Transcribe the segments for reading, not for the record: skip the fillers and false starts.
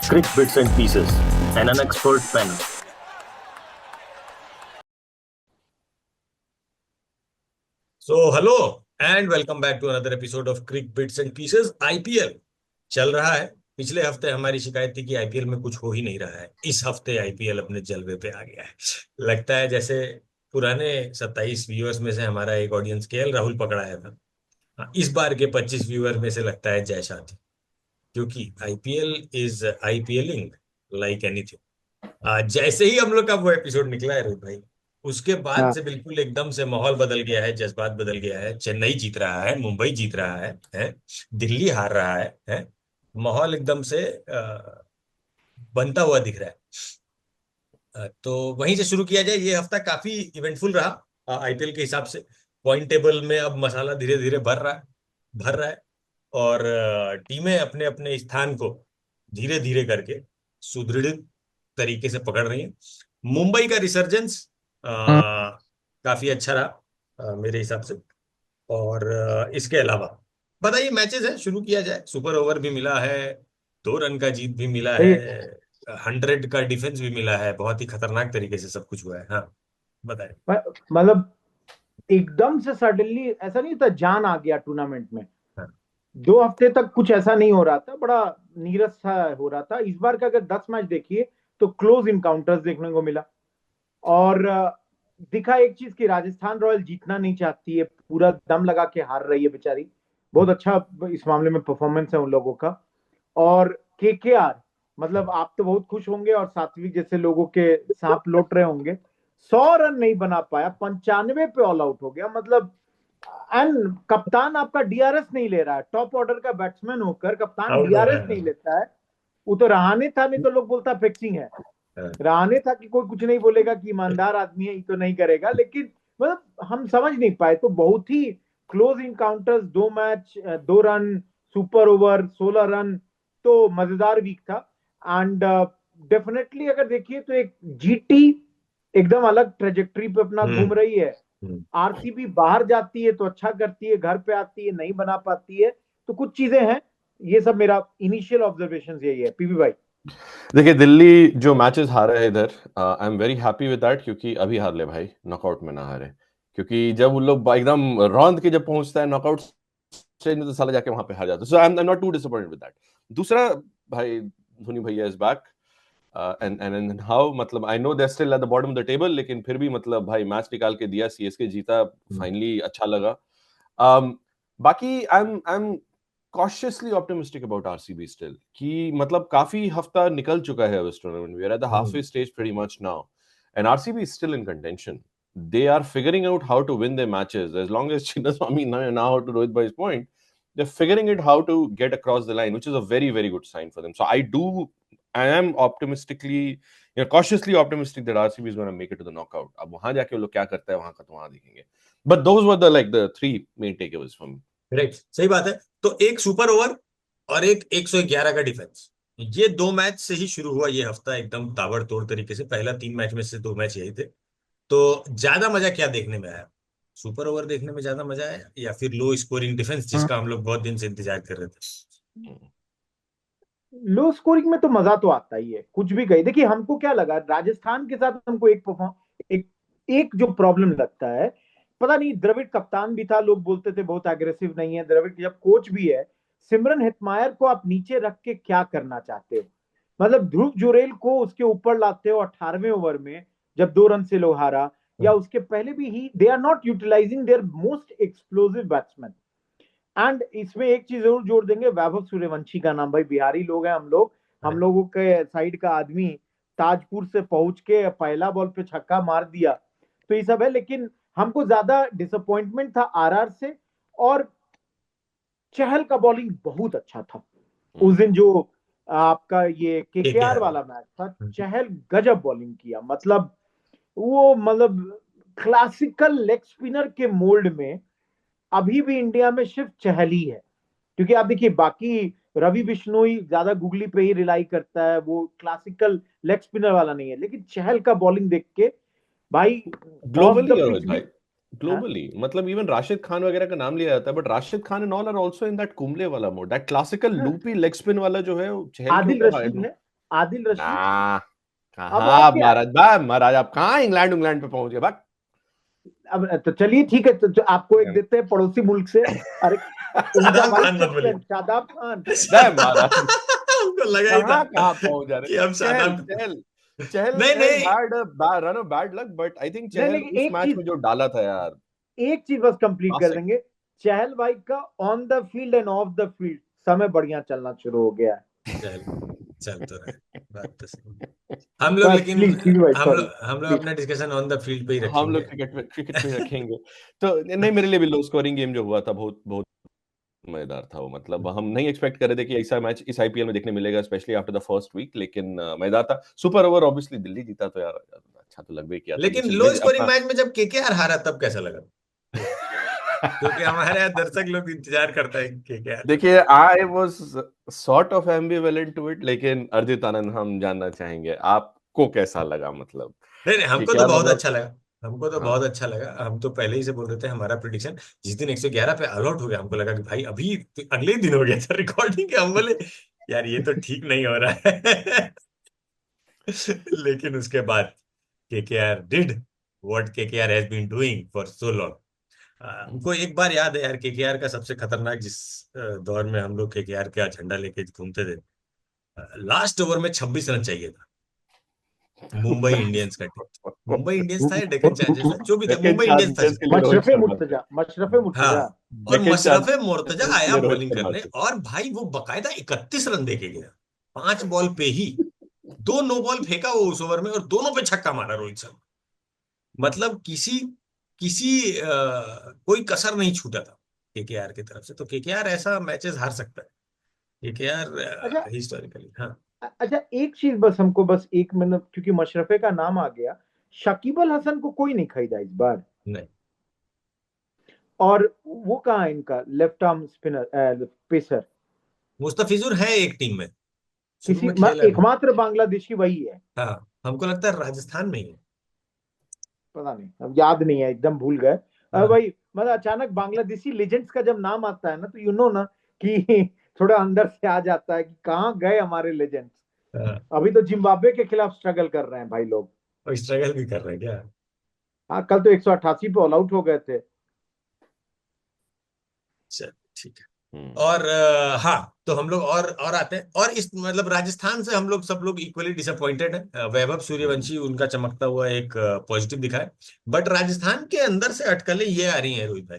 Crick Bits and Pieces, and an expert panel. So, hello and welcome back to another episode of Crick Bits and Pieces. IPL चल रहा है। पिछले हफ्ते हमारी शिकायत थी कि आईपीएल में कुछ हो ही नहीं रहा है। इस हफ्ते आईपीएल अपने जलवे पे आ गया है। लगता है जैसे पुराने 27 व्यूअर्स में से हमारा एक ऑडियंस केएल राहुल पकड़ाया था। हाँ, इस बार के 25 व्यूअर में से लगता है जय शाह थी, क्योंकि आईपीएल इज आईपीएलिंग लाइक एनीथिंग। जैसे ही हम लोग का वो एपिसोड निकला है रोहित भाई, उसके बाद हाँ से बिल्कुल एकदम से माहौल बदल गया है, जज्बात बदल गया है। चेन्नई जीत रहा है, मुंबई जीत रहा है? दिल्ली हार रहा है? माहौल एकदम से बनता हुआ दिख रहा है। तो वहीं से शुरू किया जाए। ये हफ्ता काफी इवेंटफुल रहा आईपीएल के हिसाब से। पॉइंट टेबल में अब मसाला धीरे धीरे भर रहा है और टीमें अपने अपने स्थान को धीरे धीरे करके सुदृढ़ तरीके से पकड़ रही हैं। मुंबई का रिसर्जेंस काफी अच्छा रहा मेरे हिसाब से। और इसके अलावा बताइए, मैचेस है, शुरू किया जाए। सुपर ओवर भी मिला है, 2 रन का जीत भी मिला है, देखिए 100 का डिफेंस भी मिला है। बहुत ही खतरनाक तरीके से सब कुछ हुआ है। हाँ, बताए। मतलब एकदम से सडनली ऐसा नहीं था, जान आ गया टूर्नामेंट में। हाँ, 2 हफ्ते तक कुछ ऐसा नहीं हो रहा था, बड़ा नीरस सा हो रहा था। इस बार का अगर 10 मैच देखिए तो क्लोज इनकाउंटर्स देखने को मिला। और दिखा एक चीज की राजस्थान रॉयल जीतना नहीं चाहती है, पूरा दम लगा के हार रही है बेचारी। बहुत अच्छा इस मामले में परफॉर्मेंस है उन लोगों का। और केकेआर, मतलब आप तो बहुत खुश होंगे और सात्विक जैसे लोगों के सांप लौट रहे होंगे। 100 रन नहीं बना पाया, 95 पे ऑल आउट हो गया। मतलब एंड कप्तान आपका डीआरएस नहीं ले रहा है। टॉप ऑर्डर का बैट्समैन होकर कप्तान आउट हो रहा डीआरएस नहीं है। लेता है। वो तो रहाणे था, नहीं तो लोग बोलता फिक्सिंग है। हाँ, रहाणे था कि कोई कुछ नहीं बोलेगा कि ईमानदार आदमी है, ये तो नहीं करेगा। लेकिन मतलब हम समझ नहीं पाए। तो बहुत ही close encounters, 2 match, 2 run, super over, 16 run. तो मजेदार वीक था। एंड डेफिनेटली अगर देखिए तो एक जीटी एकदम अलग ट्रेजेक्टरी पे अपना घूम हम्म रही है। हम्म। आरसीबी बाहर जाती है तो अच्छा करती है, घर पे आती है नहीं बना पाती है। तो कुछ चीजें हैं। ये सब मेरा इनिशियल ऑब्जर्वेशन यही है, पीवी भाई। देखिए, दिल्ली जो मैचेस हारा है इधर, I am very happy with that, क्योंकि अभी हार ले भाई, नॉकआउट में ना हारे। क्योंकि जब उन लोग एकदम रौंद के जब पहुंचता है नॉकआउट स्टेज में, तो साला जाके वहां पे हार जाता है। So I am not too disappointed with that. दूसरा, भाई धोनी भैया इज बैक एंड हाउ, मतलब I know they are still at the bottom of the table, लेकिन फिर भी मतलब भाई मैच निकाल के दिया, सीएसके जीता फाइनली, अच्छा लगा। बाकी I am cautiously optimistic about RCB still, कि मतलब काफी हफ्ता निकल चुका है इस tournament. We are at the halfway stage pretty much now, and RCB is still in contention. They are figuring out how to win their matches. As long as Chinnaswamy now to Rohit Bhai's point, they're figuring it how to get across the line, which is a very very good sign for them. So I am cautiously optimistic that RCB is going to make it to the knockout. अब वहां जाके वो लोग क्या करता है वहां का तो वहां देखेंगे. But those were the 3 main takeaways from me. Right, सही बात है। तो एक सुपर ओवर और एक 111 का डिफेंस, ये 2 मैच से ही शुरू हुआ ये हफ्ता एकदम ताबड़तोड़ तरीके से। पहला 3 मैच में से 2 मैच यही थे। तो ज्यादा मजा क्या देखने में आया? सुपर ओवर देखने में ज्यादा मजा आया या फिर लो स्कोरिंग डिफेंस, जिसका हम लोग बहुत दिन से इंतजार कर रहे थे? लो स्कोरिंग में तो मजा तो आता ही है, कुछ भी कही। देखिए हमको क्या लगा राजस्थान के साथ, हमको एक एक जो प्रॉब्लम लगता है, पता नहीं, द्रविड़ कप्तान भी था, लोग बोलते थे बहुत एग्रेसिव नहीं है द्रविड़, जब कोच भी है। सिमरन हेटमायर को आप नीचे रख के क्या करना चाहते हो? मतलब ध्रुव जुरेल को उसके ऊपर लाते हो 18वें ओवर में, जब 2 रन से लो हारा। या उसके पहले भी ही they are not utilising their most explosive batsman. And इसमें एक चीज जरूर जोड़ देंगे, वैभव सूर्यवंशी का नाम। भाई बिहारी लोग हैं हम लोग, हम लोगों के साइड का आदमी ताजपुर से पहुंच के पहला बॉल पे छक्का मार दिया। तो ये सब है, लेकिन हमको ज्यादा डिसअपॉइंटमेंट था आरआर से। और चहल का बॉलिंग बहुत अच्छा था उस दिन। जो आपका ये केकेआर केकेआर। वाला मैच था, चहल गजब बॉलिंग किया। मतलब वो मतलब क्लासिकल लेग स्पिनर के मोल्ड में अभी भी इंडिया में सिर्फ चहल ही है। क्योंकि आप देखिए बाकी रवि बिश्नोई ज्यादा गुगली पे ही रिलाई करता है, वो क्लासिकल लेग स्पिनर वाला नहीं है। लेकिन चहल का बॉलिंग देख के भाई, of globally the Rohit pitch भी। भाई, ग्लोबली मतलब इवन राशिद खान वगैरह का नाम लिया जाता है, but Rashid Khan and all are also in that Kumble वाला mode, that classical loopy leg spin वाला जो है, चहल के आदिल ऊपर रशीद है। आदिल रशीद। ना, अब कहाँ क्या, महाराज आप कहाँ इंग्लैंड पे पहुंच गए बक। अब तो चलिए ठीक है, तो आपको एक देते हैं पड़ोसी मुल्क से। अरे उनका शादाब वाइस खान मत बोलिए। कैप्टन शादाब खान। नहीं महाराज, हमको लगा ही था कहाँ पहुंच जा कि रहे। हम चहल शादाब। चहल चहल नहीं हैज नहीं had run of bad luck, but I think नहीं चहल लेकिन उस मैच में जो डाला था यार, एक चीज बस कंप्लीट कर क्लासिक। देंगे। चहल भाई का on the field end of the field समय बढ़िया चलना शुरू हो गया है। चल चल तो रहे, बात तो सही। हम लोग बस लेकिन प्लीज प्लीज भाई, सॉरी हम लोग प्लीज। अपना डिस्कशन ऑन द फील्ड पे ही हम लोग रखेंगे। क्रिकेट पे रखेंगे। तो नहीं, मेरे लिए भी लो स्कोरिंग गेम जो हुआ था बहुत बहुत मजेदार था वो। मतलब हम नहीं एक्सपेक्ट कर रहे थे कि ऐसा मैच इस आईपीएल में देखने मिलेगा, specially after the first week, लेकिन मजेदार था। सुपर ओवर ऑब्वियसली दिल्ली जीता तो यार अच्छा तो लग भी किया था। लेकिन लो स्कोरिंग मैच में जब केकेआर हारा तब कैसा लगा? क्योंकि हमारे यहाँ दर्शक लोग इंतजार करता है केकेआर। देखिए, I was sort of ambivalent to it, लेकिन अर्जित आनंद हम जानना चाहेंगे आपको कैसा लगा। मतलब नहीं नहीं, हमको तो केकेआर बहुत मतलब, अच्छा लगा। हमको तो हाँ बहुत अच्छा लगा। हम तो पहले ही से बोल रहे थे, हमारा प्रिडिक्शन जिस दिन 111 पे ऑल आउट हो गया, हमको लगा कि भाई अभी तो अगले ही दिन हो गया था रिकॉर्डिंग के। हम बोले यार ये तो ठीक नहीं हो रहा है। लेकिन उसके बाद KKR did what KKR has been doing for so long. हमको एक बार याद है यार, केकेआर का सबसे खतरनाक जिस दौर में हम लोग केकेआर का झंडा लेके घूमते थे, लास्ट ओवर में 26 रन चाहिए था मुंबई इंडियंस का टीम। मुंबई इंडियंस था या डेक्कन चार्जर्स था, जो भी था, डेक्कन मुंबई इंडियंस था। चार्जर्स के लिए रोहित शर्मा थे। मशरफे मुर्तजा। हाँ, और डेक्कन मशरफे मुर्तजा चार्जर्स के आया लिए रोहित बॉलिंग शर्मा करने, थे। और भाई वो बकायदा 31 रन देके गया 5 बॉल पे ही। 2 नो बॉल फेंका वो उस ओवर में, और दोनों पे छक्का मारा रोहित शर्मा। मतलब किसी किसी कोई कसर नहीं छूटा था केकेआर की तरफ से। तो केकेआर ऐसा मैचेस हार सकता है, अच्छा केकेआर हिस्टोरिकली। हाँ अच्छा, एक चीज बस हमको, बस एक मिनट, क्योंकि मशरफे का नाम आ गया, शकीब अल हसन को कोई नहीं खरीदा इस बार। नहीं, और वो कहाँ है इनका left arm spinner pacer? Mustafizur है एक टीम में, शुरू किसी में खेला भी। एकमात्र बांग्लादेशी वही है। हाँ, हमको लगता है राजस्थान में ही है। पता नहीं, अब याद नहीं है, एकदम भूल गए। हाँ भाई मतलब अचानक बांग्लादेशी लेजेंड्स का जब नाम आता है ना, तो यू नो ना कि थोड़ा अंदर से आ जाता है कि कहाँ गए हमारे लेजेंड्स। हाँ, अभी तो जिम्बाब्वे के खिलाफ स्ट्रगल कर रहे हैं भाई लोग। और स्ट्रगल भी कर रहे हैं क्या? हाँ, कल तो 188 पे ऑल आउट हो गए थे। चल ठीक है। हम्म। और हाँ, तो हम लोग और आते हैं, और इस मतलब राजस्थान से हम लोग सब लोग इक्वली डिसअपॉइंटेड हैं। वैभव सूर्यवंशी उनका चमकता हुआ एक पॉजिटिव दिखा है। बट राजस्थान के अंदर से अटकलें ये आ रही हैं रोहित भाई,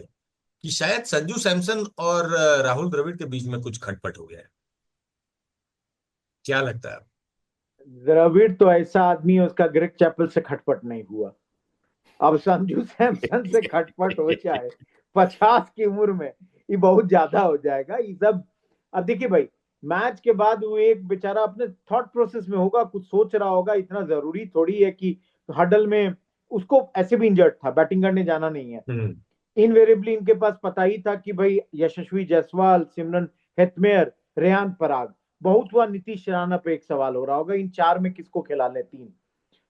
कि शायद संजू सैमसन और राहुल द्रविड़ के बीच में कुछ खटपट हो गया है। क्या लगता है? द्रविड़ तो ऐसा आदमी है, उसका ग्रेग चैपल से खटपट नहीं हुआ। अब संजू सैमसन से खटपट हो जाए 50 की उम्र में, ये बहुत ज्यादा हो जाएगा ये सब। अब देखिए भाई, मैच के बाद वो एक बेचारा अपने थॉट प्रोसेस में होगा, कुछ सोच रहा होगा। इतना जरूरी थोड़ी है कि हडल में, उसको ऐसे भी इंजर्ड था, बैटिंग करने जाना नहीं है। हम्म इनवेरिएबली इनके पास पता ही था कि भाई यशस्वी जायसवाल, सिमरन हेटमेयर, रेहान पराग, बहुत हुआ नीतीश राणा पे एक सवाल हो रहा होगा, इन चार में किसको खिला ले तीन।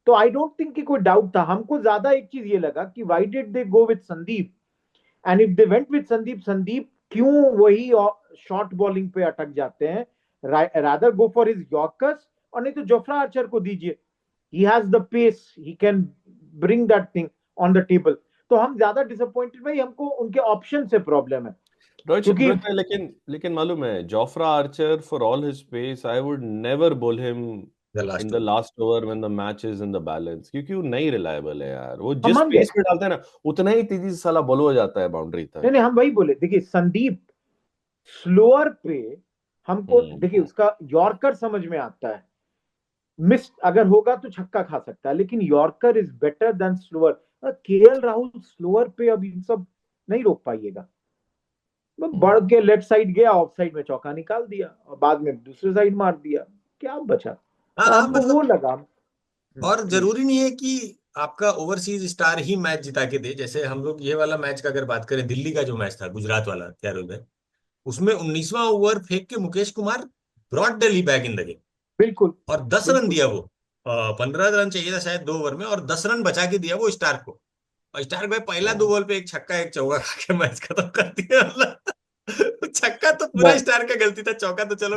तो आई डोंट थिंक कि कोई डाउट था। हमको ज्यादा एक चीज ये लगा कि why did they go with Sandeep, and if they went with Sandeep, Sandeep क्यों वही शॉर्ट बॉलिंग पे अटक जाते हैं? Rather go for his yorkers, और नहीं तो जोफ्रा आर्चर को दीजिए। He has the pace, he can bring that thing on the table. तो हम ज्यादा डिसअपॉइंटेड भाई, हमको उनके ऑप्शन से प्रॉब्लम है। क्योंकि रोहित भाई, लेकिन मालूम है, Jofra Archer for all his pace I would never bowl him the in last the last over when the match is in the balance, क्योंकि वो नहीं रिलायबल है यार। वो हम जिस मान गए, पेस पे डालता है ना, उतना ही तेजी से साला बॉल हो जाता है बाउंड्री तक। नहीं नहीं, हम वही बोले। देखिए संदीप स्लोअर पे, हमको देखिए हम्म। उसका यॉर्कर समझ में आता है, मिस अगर होगा तो छक्का खा सकता है, लेकिन yorker is better than slower. KL Rahul slower पे अब इन सब नहीं रोक पाइएगा। बढ़ के लेफ्ट साइड गया, ऑफ साइड में चौका निकाल दिया, और बाद में दूसरे साइड मार दिया, क्या बचा? हाँ तो हाँ, हमको वो मतलब, लगा। और प्लीज। जरूरी नहीं है कि आपका ओवरसीज स्टार ही मैच जिता के दे। जैसे हम लोग ये वाला मैच का अगर बात करें, दिल्ली का जो मैच था गुजरात वाला, क्या रोल है उसमें, 19वां ओवर फेंक के Mukesh Kumar brought Delhi back in the game, बिल्कुल और 10 रन बिल्कुल। दिया वो। 15 रन चाहिए था शायद 2 ओवर में, और 10 रन बचा के दिया वो स्टार्क को। और स्टार्क भाई पहला 2 बॉल पे एक छक्का एक चौका खा के मैच खत्म कर दिया। छक्का तो पूरा नहीं स्टार का गलती था, चौका तो चलो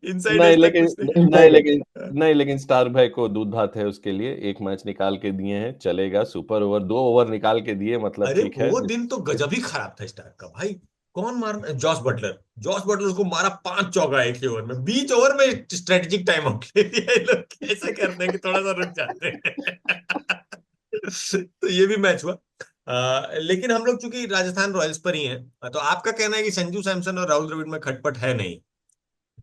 इनसाइड नहीं एज तक लेकिन कुछ नहीं नहीं इनसाइड लेकिन नहीं लेकिन स्टार भाई को दूध भात है उसके लिए, एक मैच निकाल के दिए हैं, चलेगा। सुपर ओवर 2 ओवर निकाल के दिए, मतलब अरे ठीक है। वो दिन तो गजब ही खराब था स्टार का भाई। कौन मार, जॉस बटलर उसको मारा 5 चौका एक ही ओवर में, 20 ओवर में स्ट्रेटेजिक टाइम आउट ले लिया। ये लोग कैसे करते हैं कि थोड़ा सा रुक जाते हैं। तो ये भी मैच हुआ। लेकिन हम लोग चूंकि राजस्थान रॉयल्स पर ही हैं, तो आपका कहना है कि संजू सैमसन और राहुल द्रविड़ में खटपट है नहीं,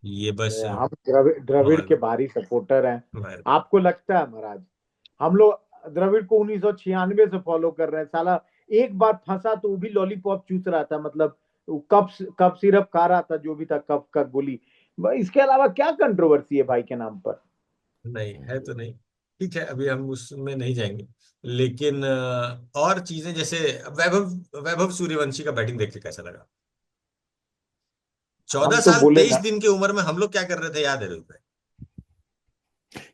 ये बस हम द्रविड़ माहौल के भारी सपोर्टर हैं। में। आपको लगता है महाराज, हम लोग द्रविड़ को 1996 से फॉलो कर रहे हैं, साला एक बार फंसा तो वो भी लॉलीपॉप चूस रहा था, मतलब कप सिरप खा रहा था, जो भी था, कप का गोली। इसके अलावा क्या कंट्रोवर्सी है भाई के नाम पर? नहीं है तो नहीं, ठीक है, अभी हम उसमें नहीं जाएंगे। लेकिन और चीजें जैसे वैभव वैभव सूर्यवंशी का बैटिंग देख के कैसा लगा? चौदह हम तो साल बोले तेईस ना, दिन की उम्र में हम लोग क्या कर रहे थे, याद है रोहित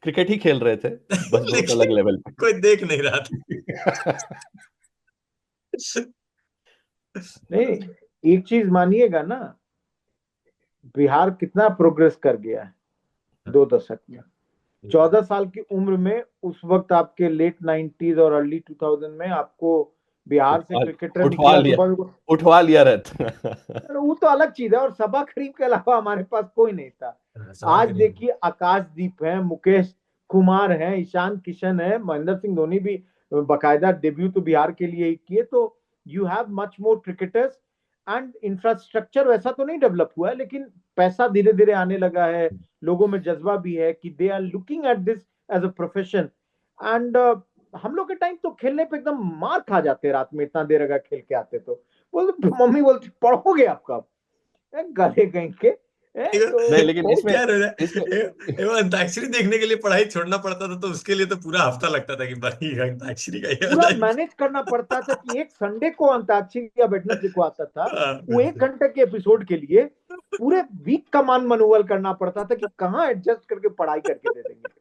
क्रिकेट ही खेल रहे थे, भाई? बस बहुत अलग लेकिन लेवल कोई देख नहीं रहा पे। था। नहीं, एक चीज मानिएगा ना, बिहार कितना प्रोग्रेस कर गया है 2 दशक में। 14 साल की उम्र में उस वक्त आपके लेट 90s और अर्ली 2000 में आपको बिहार से उठवा क्रिकेटर उठवा निकला तो लिया बस, उठवा लिया रहता। अरे वो तो अलग चीज है, और सबा करीम के अलावा हमारे पास कोई नहीं था। सवा आज करीब। देखिए आकाशदीप है, मुकेश कुमार है, ईशान किशन है, महेंद्र सिंह धोनी भी बकायदा डेब्यू तो बिहार के लिए ही किए। तो you have much more cricketers, and infrastructure वैसा तो नहीं डेवलप हुआ है, लेकिन पैसा धीरे धीरे आने लगा है, लोगों में जज्बा भी है कि they are looking at this as a profession. And हम लोग के टाइम तो खेलने पे एकदम मार खा जाते, रात में इतना देर अगर खेल के आते तो मम्मी बोलती पढ़ोगे आप कब, गधे कहीं के। नहीं तो लेकिन बहुत इसमें क्या रह इसमें एवं अंताक्षरी देखने के लिए पढ़ाई छोड़ना पड़ता था, तो उसके लिए तो पूरा हफ्ता लगता था कि भाई अंताक्षरी का ये पूरा मैनेज करना पड़ता था कि एक संडे को अंताक्षरी या वेडनेसडे को आता था, वो 1 घंटे के एपिसोड के लिए पूरे वीक का मान मनोवल करना पड़ता था कि कहाँ एडजस्ट करके पढ़ाई करके दे देंगे।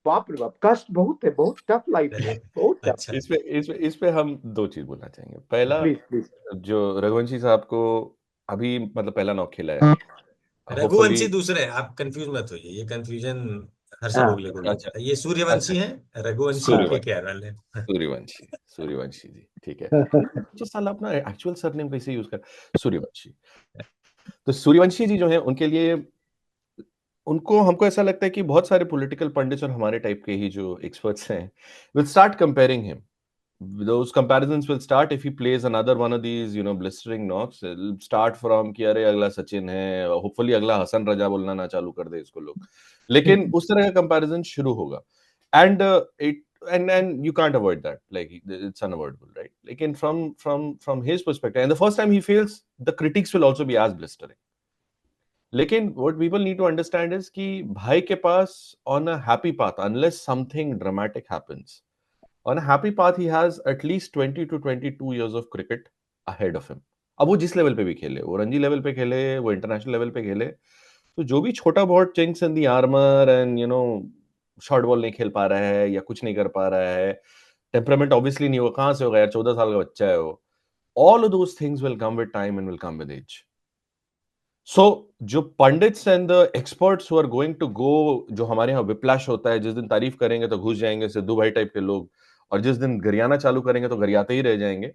बाप रे बाप, कष्ट बहुत है, बहुत टफ लाइफ है, चलिए, बहुत टफ। अच्छा। इस पे हम दो चीज बोलना चाहेंगे। पहला, प्लीज प्लीज। जो रघुवंशी साहब को अभी मतलब पहला नॉक खेला है, होपफुली। रघुवंशी दूसरे हैं, आप कंफ्यूज मत होइए, ये कंफ्यूजन हर्षल हाँ, ओगले को भी अच्छा होता है। ये अच्छा, सूर्यवंशी हैं, रघुवंशी हाँ। के सूर्यवंशी केरल है। सूर्यवंशी जी, ठीक है। जो साल अपना एक्चुअल सरनेम कैसे यूज कर, सूर्यवंशी। तो सूर्यवंशी जी जो है, उनके लिए, उनको, हमको ऐसा लगता है कि बहुत सारे पॉलिटिकल पंडित्स और हमारे टाइप के ही जो एक्सपर्ट्स हैं will start comparing him. Those comparisons will start if he plays another one of these, blistering knocks. It'll start from कि अरे अगला सचिन है, hopefully अगला हसन रजा बोलना ना चालू कर दे इसको लोग, लेकिन उस तरह का कंपैरिजन शुरू होगा। and it and you can't avoid that, like it's unavoidable, right? लेकिन from his perspective, and the first time he fails, the critics will also be as blistering. लेकिन what people need to understand is कि भाई के पास on a happy path, unless something dramatic happens, on a happy path he has at least 20 to 22 years of cricket ahead of him. अब वो जिस level पे भी खेले, वो रणजी लेवल पे खेले, वो इंटरनेशनल लेवल पे खेले, तो जो भी छोटा बहुत chinks in the armour and short ball नहीं खेल पा रहा है या कुछ नहीं कर पा रहा है, टेम्परामेंट ऑब्वियसली नहीं होगा, कहां से होगा यार, 14 साल का बच्चा है वो। All of those things will come with time and will come with age. So जो pundits and the experts who are going to go, जो हमारे यहाँ विप्लैश होता है, जिस दिन तारीफ करेंगे तो घुस जाएंगे सिद्धू भाई टाइप के लोग, और जिस दिन गरियाना चालू करेंगे तो गरियाते ही रह जाएंगे।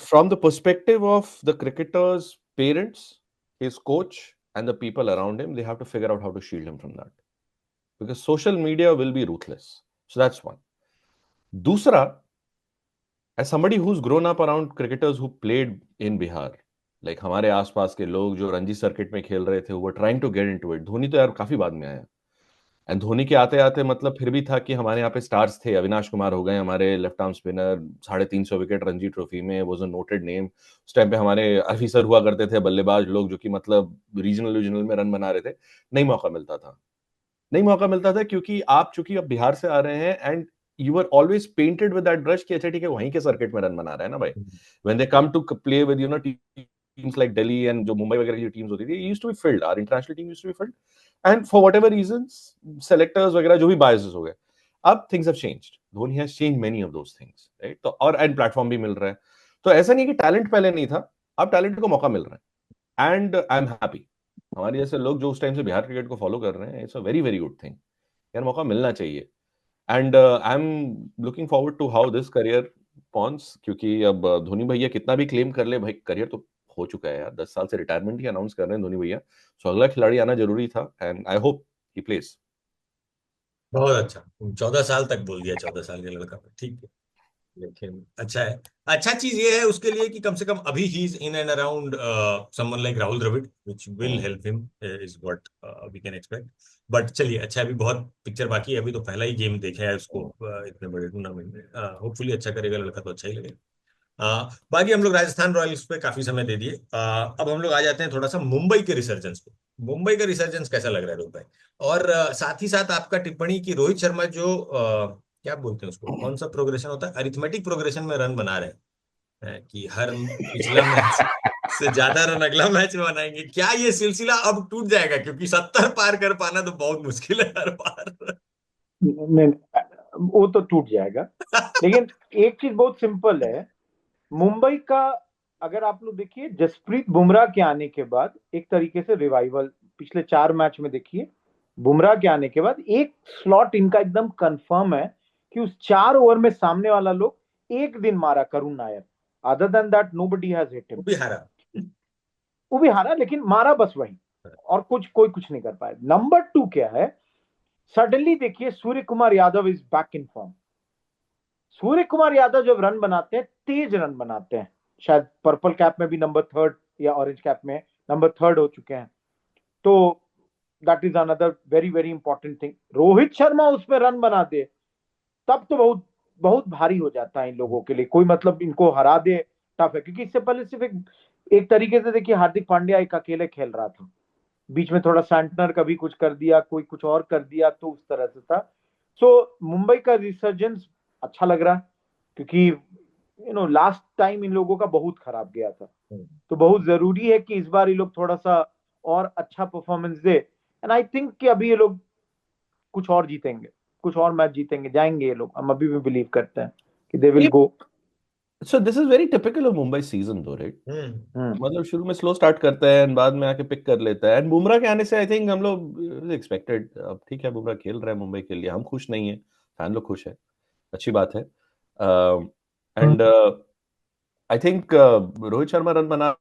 From the perspective of the cricketers parents, his coach and the people around him, they have to figure out how to shield him from that, because social media will be ruthless. So that's one. दूसरा, as somebody who's grown up around cricketers who played in Bihar, like हमारे आसपास के लोग जो Ranji circuit में खेल रहे थे, वो trying to get into it. Dhoni तो यार काफी बाद में आया, एंड धोनी के आते आते मतलब फिर भी था कि हमारे यहाँ पे स्टार्स थे, अविनाश कुमार हो गए हमारे left arm spinner, 350 wicket Ranji trophy में, वाज अ नोटेड नेम। उस टाइम पे हमारे ऑफिसर हुआ करते थे बल्लेबाज लोग, जो कि मतलब रीजनल में रन बना रहे थे। नहीं मौका मिलता था, नहीं मौका मिलता था, क्योंकि आप चूंकि अब बिहार से आ रहे हैं, and you are always painted with that brush कि अच्छा ठीक है, वहीं के सर्किट में रन बना रहा है ना भाई। When they come to play with teams like Delhi and जो मुंबई वगैरह की टीम्स होती थी, used to be filled, our international team used to be filled, and for whatever reasons, selectors वगैरह जो भी बायसेस हो गए। अब things have changed, Dhoni has changed many of those things, right? तो और एंड प्लेटफॉर्म भी मिल रहा है, तो ऐसा नहीं कि टैलेंट पहले नहीं था, अब टैलेंट को मौका मिल रहा है एंड आई एम हैप्पी। हमारे जैसे लोग जो उस टाइम से बिहार क्रिकेट को फॉलो कर रहे हैं, it's a very very good thing. यार मौका मिलना चाहिए and I am looking forward to how this career pans, क्योंकि अब धोनी भैया कितना भी क्लेम कर ले भाई, करियर तो हो चुका है यार। 10 साल से रिटायरमेंट ही अनाउंस कर रहे हैं धोनी भैया। सो अगला खिलाड़ी आना जरूरी था and I hope he place. बहुत अच्छा, 14 साल तक बोल दिया, 14 साल के लड़का, ठीक है। लेकिन अच्छा है, अच्छा चीज ये है उसके लिए कि कम से कम अभी he is in and around someone like Rahul Dravid, which will help him, is what we can expect. But चलिए, अच्छा, अभी बहुत पिक्चर बाकी है, अभी तो पहला ही गेम देखा है उसको इतने बड़े टूर्नामेंट में। होपफुली अच्छा करेगा लड़का, तो अच्छा ही लगेगा। बाकी हम लोग राजस्थान रॉयल्स पे काफी समय दे दिए। अब हम लोग आ जाते हैं थोड़ा सा मुंबई के रिसर्जेंस पे। मुंबई का रिसर्जेंस कैसा लग रहा है रोहित भाई? और साथ ही साथ आपका टिप्पणी कि रोहित शर्मा जो क्या बोलते हैं उसको, कौन सा प्रोग्रेशन होता है, अरिथमेटिक प्रोग्रेशन में रन बना रहे हैं, कि हर पिछला मैच से ज्यादा रन अगला मैच में बनाएंगे, क्या ये सिलसिला अब टूट जाएगा? क्योंकि 70 पार कर पाना तो बहुत मुश्किल है हर बार। नहीं, वो तो टूट जाएगा। लेकिन एक चीज बहुत सिंपल है, मुंबई का अगर आप लोग देखिए, जसप्रीत बुमराह के आने के बाद एक तरीके से रिवाइवल पिछले 4 मैच में देखिए। बुमराह के आने के बाद एक स्लॉट इनका एकदम कंफर्म है कि उस 4 ओवर में सामने वाला लोग एक दिन मारा Karun Nair, other than that nobody has hit वो हिम। भी हारा। वो भी हारा, लेकिन मारा बस वही, और कुछ नहीं कर पाया। नंबर 2 क्या है, सडनली देखिए Surya Kumar Yadav is back in form. Surya Kumar Yadav जब रन बनाते हैं, तेज रन बनाते हैं, शायद पर्पल कैप में भी नंबर 3 या ऑरेंज कैप में नंबर 3 हो चुके हैं। तो that is another very very important thing. Rohit Sharma उसमें रन बना दे, तब तो बहुत बहुत भारी हो जाता है इन लोगों के लिए। कोई मतलब इनको हरा दे टफ है, क्योंकि इससे पहले सिर्फ एक तरीके से देखिए, हार्दिक पांड्या एक अकेले खेल रहा था, बीच में थोड़ा सैंटनर कभी कुछ कर दिया, कोई कुछ और कर दिया, तो उस तरह से था। सो मुंबई का रिसर्जेंस अच्छा लग रहा है, क्योंकि लास्ट टाइम इन लोगों का बहुत खराब गया था। तो बहुत जरूरी है कि इस बार ये लोग थोड़ा सा और अच्छा performance they, and I think कि अभी ये लोग कुछ और जीतेंगे, कुछ और मैच जीतेंगे, जाएंगे ये लोग। हम अभी भी बिलीव करते हैं कि they will go. So this is very typical of Mumbai season दो, राइट? मतलब शुरू में स्लो स्टार्ट करता है एंड बाद में आके पिक कर लेता है। एंड बुमराह के आने से आई थिंक हम लोग एक्सपेक्टेड, अब ठीक है बुमराह खेल रहा है मुंबई के लिए, हम खुश नहीं है, फैन लोग खुश है, अच्छी बात है। And I think Rohit Sharma run बना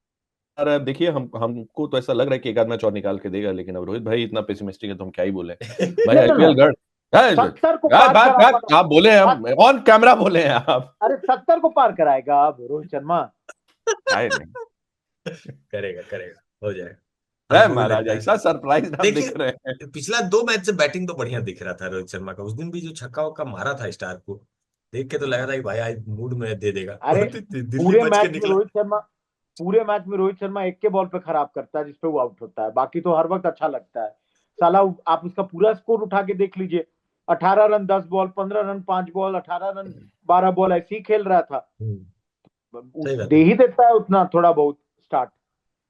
रहा है। देखिए हमको तो ऐसा लग रहा है कि एक आध मैच और निकाल के देगा, लेकिन अब रोहित भाई इतना पेसिमिस्टिक है तो हम क्या ही बोले भाई। नो नो नो, आईपीएल गढ़ 70 को पार बात करा बात आप बोले, हम ऑन कैमरा बोले हैं आप। अरे 70 को पार कराएगा अब रोहित शर्मा। है नहीं करेगा करेगा, हो जाएगा, है हमको भी महाराज, लगता ऐसा है। सरप्राइज आप दिख रहे हैं। देखिए, पिछला 2 मैच से बैटिंग तो बढ़िया दिख रहा था रोहित शर्मा का। उस दिन भी जो छक्का वक्का मारा था स्टार को, देख के तो लगा था कि भाई आज मूड में दे देगा। अरे दिल्ली पूरे बच के मैच में निकला। रोहित शर्मा पूरे मैच में रोहित शर्मा एक के बॉल पे खराब करता है जिसपे वो आउट होता है, बाकी तो हर वक्त अच्छा लगता है। साला आप उसका पूरा स्कोर उठा के देख लीजिए, 18 run 10 ball, 15 run 5 ball, 18 run 12 ball, ऐसे ही खेल रहा था। सही बात दे है। ही देता है उतना थोड़ा बहुत स्टार्ट,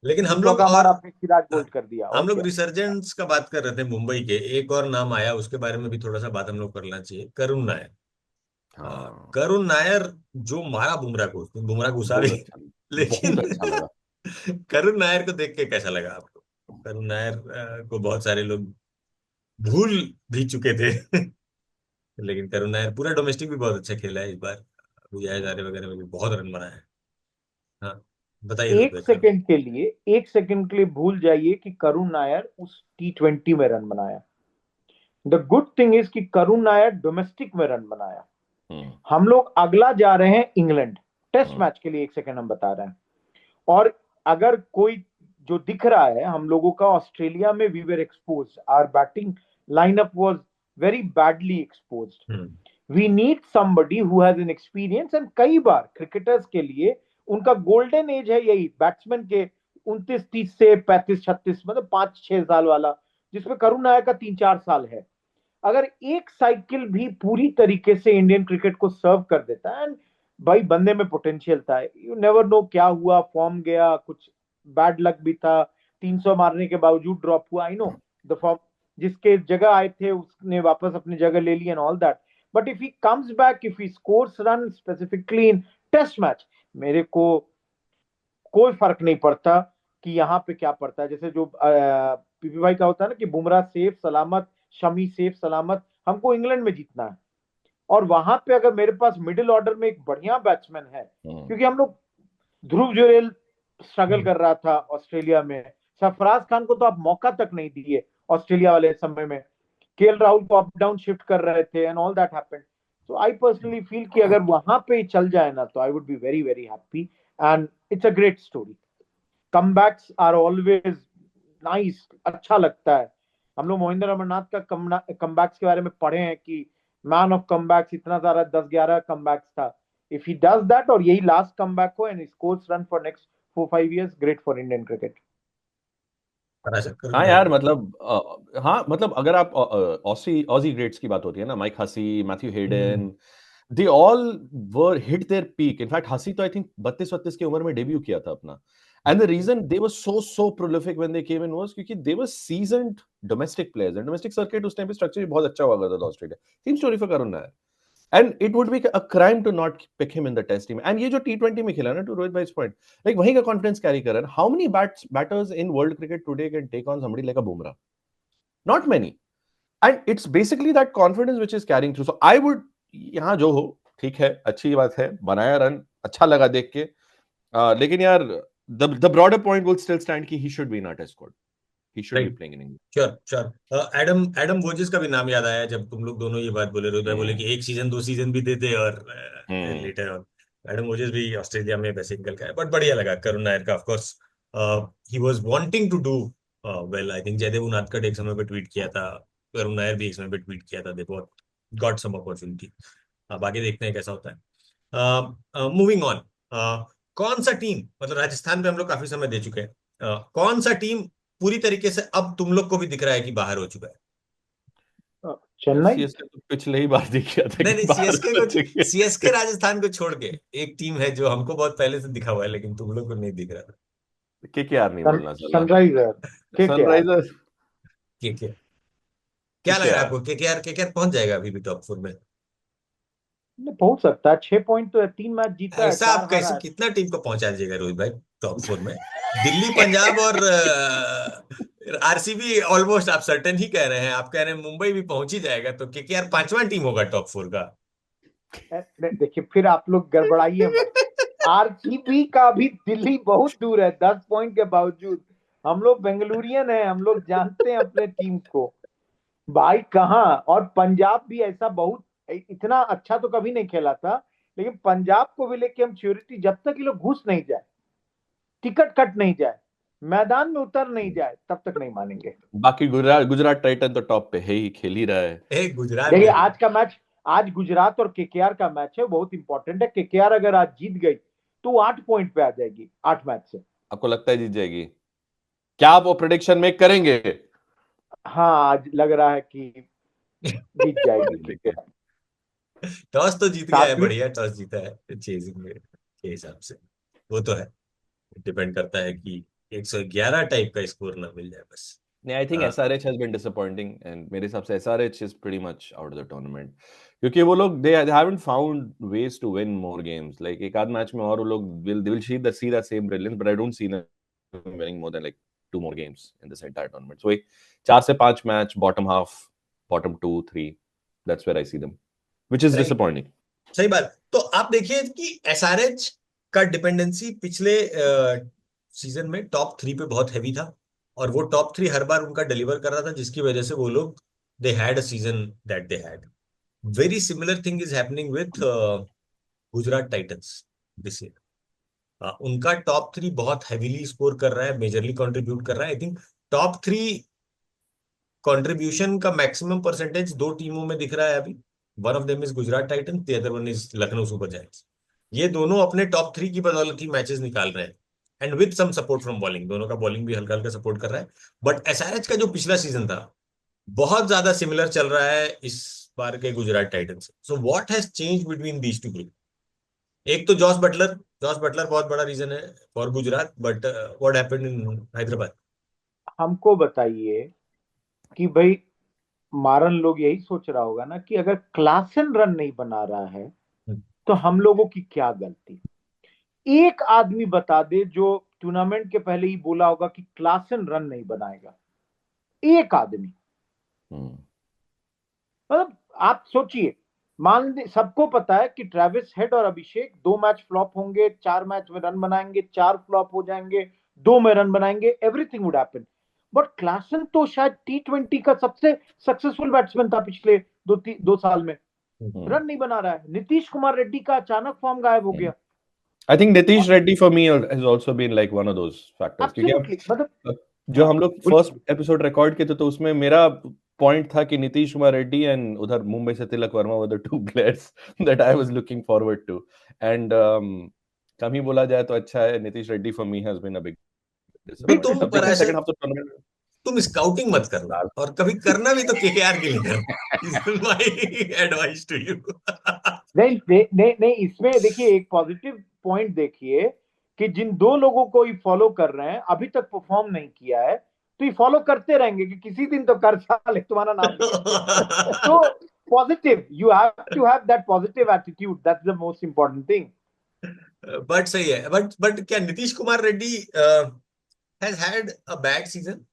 लेकिन हम जिसको लोग का और हमारा अपने सिराज बोल्ट कर दिया, हम और लोग क्या। रिसर्जेंस का बात कर रहे थे मुंबई के, एक और नाम आया, उसके बारे में भी थोड़ा सा बात हम लोग करना चाहिए, करुण नायर। हाँ, करुण नायर जो मारा बुमराह को, उसने बुमराह घुसा भी, बहुत अच्छा, लेकिन बहुत अच्छा लगा। करुण नायर को देख के कैसा लगा आपको? करुण नायर को बहुत सारे लोग भूल भी चुके थे। लेकिन करुण नायर पूरा डोमेस्टिक भी बहुत अच्छा खेला है इस बार, विजय हजारे वगैरह में भी बहुत रन बनाया है। हाँ, बताइए रोहित एक भाई, करुण। सेकंड के लिए एक सेकंड के लिए भूल जाइए कि करुण नायर उस T20 में रन बनाया। द गुड थिंग इज कि करुण नायर डोमेस्टिक में रन बनाया। हम्म, हम लोग अगला जा रहे हैं इंग्लैंड टेस्ट हम्म, मैच के लिए, एक सेकंड हम बता रहे हैं। और अगर कोई जो दिख रहा है हम लोगों का, ऑस्ट्रेलिया में we were exposed, our batting lineup was very badly exposed. We need somebody who has an experience, and कई बार क्रिकेटर्स के लिए उनका गोल्डन एज है यही, बैट्समैन के 29-30 से 35-36, मतलब 5-6 साल वाला, जिसमें करुण नायर का 3-4 साल है। अगर एक साइकिल भी पूरी तरीके से इंडियन क्रिकेट को सर्व कर देता है, एंड भाई बंदे में पोटेंशियल था, यू नेवर नो क्या हुआ, फॉर्म गया, कुछ बैड लक भी था, 300 मारने के बावजूद ड्रॉप हुआ, आई नो द फॉर्म, जिसके जगह आए थे उसने वापस अपनी जगह ले ली and all that. But if he comes back, if he scores run specifically in test match, मेरे को कोई फर्क नहीं पड़ता कि यहाँ पे क्या पड़ता है। जैसे जो पीपी भाई का होता है ना कि बुमराह सेफ सलामत, शमी सेफ सलामत, हमको इंग्लैंड में जीतना है। और वहां पे अगर मेरे पास मिडिल ऑर्डर में एक बढ़िया बैट्समैन है, क्योंकि हम लोग, ध्रुव जुरेल स्ट्रगल कर रहा था ऑस्ट्रेलिया में, सरफराज खान को तो आप मौका तक नहीं दिए ऑस्ट्रेलिया वाले समय में, केएल राहुल को अप डाउन शिफ्ट कर रहे थे and all that happened. So I personally feel कि अगर वहां पे चल जाए ना तो I would be very very happy and it's a great story. Comebacks are always nice, अच्छा लगता है। हम लोग मोहिंदर अमरनाथ का कमबैक्स के बारे में पढ़े हैं कि मैन ऑफ कमबैक्स, इतना सारा 10-11 कमबैक्स था। इफ ही डज दैट और यही लास्ट कमबैक हो and scores run for next 4-5 years, great for Indian cricket. हाँ यार मतलब हाँ मतलब अगर आप ऑजी ग्रेट्स की बात होती है ना, Mike Hussey, Matthew Hayden, they all were hit there peak. In fact हसी तो आई थिंक 32-32 की उम्र में डेब्यू किया था अपना। And the reason they were so prolific when they came in was क्योंकि they were seasoned domestic players. And domestic circuit उस टाइम पे स्ट्रक्चर भी बहुत अच्छा हुआ करता था Australia. Same story for Karun Nair. And it would be a crime to not pick him in the test team. And ये जो T20 में खेला ना, to Rohit bhai's point, like वही का confidence carry कर रहा है। How many batters in world cricket today can take on somebody like a Bumrah? Not many. And it's basically that confidence which is carrying through. So I would, यहाँ जो हो ठीक है, अच्छी बात है, बनाया रन, अच्छा लगा देख के। लेकिन यार the broader point will still stand कि he should be in our test squad. He should be playing in England. Sure. Adam Voges का भी नाम याद आया जब तुम लोग दोनों ये बात बोले। रोहित भाई बोले कि एक सीजन 2 सीजन भी देते और लेटर ऑन एडम वोजेस भी ऑस्ट्रेलिया में वैसे निकल के आए। बट बढ़िया लगा करुण नायर का। Of course he was wanting to do well. I think Jaydev Unadkat एक समय पे ट्वीट किया था, करुण नायर भी एक समय पे ट्वीट किया था, दे गॉट सम अपॉर्चुनिटी। अब आगे देखते हैं कैसा होता है। मूविंग ऑन, कौन सा टीम, मतलब राजस्थान पे हम लोग काफी समय दे चुके हैं, कौन सा टीम पूरी तरीके से अब तुम लोग को भी दिख रहा है कि बाहर हो चुका है? चेन्नई। सीएसके तो पिछले ही बार दिख गया था नहीं कि नहीं, बाहर सीएसके हो को, चुके हैं। सीएसके राजस्थान को छोड़ के एक टीम है जो हमको बहुत पहले से दिखा हुआ है लेकिन तुम लोग को नहीं दिख रहा था। केकेआर नहीं बोलना चला। Sunriser, Sunrisers. केकेआर। क्या लग रहा है आपको? केकेआर केकेआर पहुंच जाएगा अभी भी टॉप 4 में? पहुंच सकता है। 6 पॉइंट तो है, 3 मैच जीता है, ऐसा 4 आप हारा कैसे, है। कितना टीम को पहुंचा दीजिएगा रोहित भाई टॉप 4 में? दिल्ली, पंजाब और आरसीबी ऑलमोस्ट आप सर्टेन ही कह रहे हैं। आप कह रहे हैं मुंबई भी पहुंच ही जाएगा, तो केकेआर 5वां टीम होगा टॉप 4 का। देखिए फिर आप लोग गड़बड़ाइए मत। आरसीबी का भी दिल्ली बहुत दूर है 10 पॉइंट के बावजूद। हम लोग बेंगलुरियन हैं, हम लोग जानते हैं अपने टीम को भाई कहाँ। और पंजाब भी ऐसा बहुत, इतना अच्छा तो कभी नहीं खेला था, लेकिन पंजाब को भी लेके हम श्योरिटी, जब तक ये लोग घुस नहीं जाए, टिकट कट नहीं जाए, मैदान में उतर नहीं जाए, तब तक नहीं मानेंगे। बाकी गुजरात टाइटन तो टॉप पे है ही, खेल ही रहा है। गुजरात देखिए में आज का मैच, आज गुजरात और केकेआर का मैच है, बहुत इंपॉर्टेंट है। केकेआर अगर आज जीत गई तो 8 पॉइंट पे आ जाएगी 8 मैच से। आपको लगता है जीत जाएगी? क्या आप वो प्रेडिक्शन मेक करेंगे? हाँ आज लग रहा है कि जीत जाएगी ठीक है। केकेआर। टॉस तो जीत गया है, सात्विक, बढ़िया टॉस जीता है चेजिंग में के हिसाब से। वो तो है, डिपेंड करता है कि 111 टाइप का स्कोर ना मिल जाए बस। नहीं, I think SRH has been disappointing and मेरे हिसाब से SRH is pretty much out of the tournament क्योंकि वो लोग they haven't found ways to win more games. Like एक आध मैच में और वो लोग will see that same brilliance, but I don't see them winning more than like 2 more games in this entire tournament. So 4 से 5 match bottom half, bottom 2-3, that's where I see them, which is disappointing. सही बात। तो आप देखिए कि SRH का dependency पिछले season में टॉप 3 पे बहुत हैवी था और वो टॉप 3 हर बार उनका डिलीवर कर रहा था, जिसकी वजह से वो लोग they had a season that they had. Very similar thing is happening with Gujarat Titans this year. उनका टॉप 3 बहुत हैवीली स्कोर कर रहा है, मेजरली कंट्रीब्यूट कर रहा है। आई थिंक टॉप 3 कंट्रीब्यूशन का मैक्सिमम परसेंटेज 2 टीमों में दिख रहा है अभी। One of them is Gujarat Titans, the other one is Lucknow super giants. ये दोनों अपने टॉप 3 की बदौलत ही मैचेस निकाल रहे हैं and with some support from bowling. दोनों का बॉलिंग भी हल्का हल्का सपोर्ट कर रहा है। बट एसआरएच का जो पिछला सीजन था बहुत ज्यादा सिमिलर चल रहा है इस बार के Gujarat Titans. So what has change between these two group? एक तो जॉस बटलर बहुत बड़ा रीजन है for Gujarat, but what happened in Hyderabad? हमको बताइए कि भाई मारन लोग यही सोच रहा होगा ना कि अगर क्लासन रन नहीं बना रहा है तो हम लोगों की क्या गलती। एक आदमी बता दे जो टूर्नामेंट के पहले ही बोला होगा कि क्लासन रन नहीं बनाएगा, एक आदमी। मतलब आप सोचिए, मान ली सबको पता है कि ट्रेविस हेड और अभिषेक 2 मैच फ्लॉप होंगे, 4 मैच में रन बनाएंगे, 4 फ्लॉप हो जाएंगे, 2 में रन बनाएंगे, everything would happen. But Klaasen तो शायद T20 का सबसे सक्सेसफुल बैट्समैन था पिछले 2 साल में, रन नहीं बना रहा है। नीतीश कुमार रेड्डी का अचानक फॉर्म गायब हो गया। I think Nitish Reddy for me has also been like one of those factors. क्योंकि एब्सोल्युटली, मतलब जो हम लोग फर्स्ट एपिसोड रिकॉर्ड किए थे तो उसमें मेरा पॉइंट था कि नीतीश कुमार रेड्डी एंड उधर मुंबई से Tilak Varma were the two players that I was looking forward to. And कम ही बोला जाए तो अच्छा है, Nitish Reddy for me has been a big तुम पर ऐसे सेकंड हाफ ऑफ टूर्नामेंट। तुम स्काउटिंग मत करना, और कभी करना भी तो केकेआर के लिए करना। My advice to you. नहीं नहीं नहीं नहीं, इसमें देखिए एक पॉजिटिव पॉइंट देखिए कि जिन 2 लोगों को ये फॉलो कर रहे हैं अभी तक परफॉर्म नहीं किया है, तो ये फॉलो करते रहेंगे कि किसी दिन तो कर साले तुम्हारा नाम लेंगे। तो positive, you have to have that positive attitude, that's the most important thing. But सही है, बट क्या Nitish Kumar Reddy has had a bad season?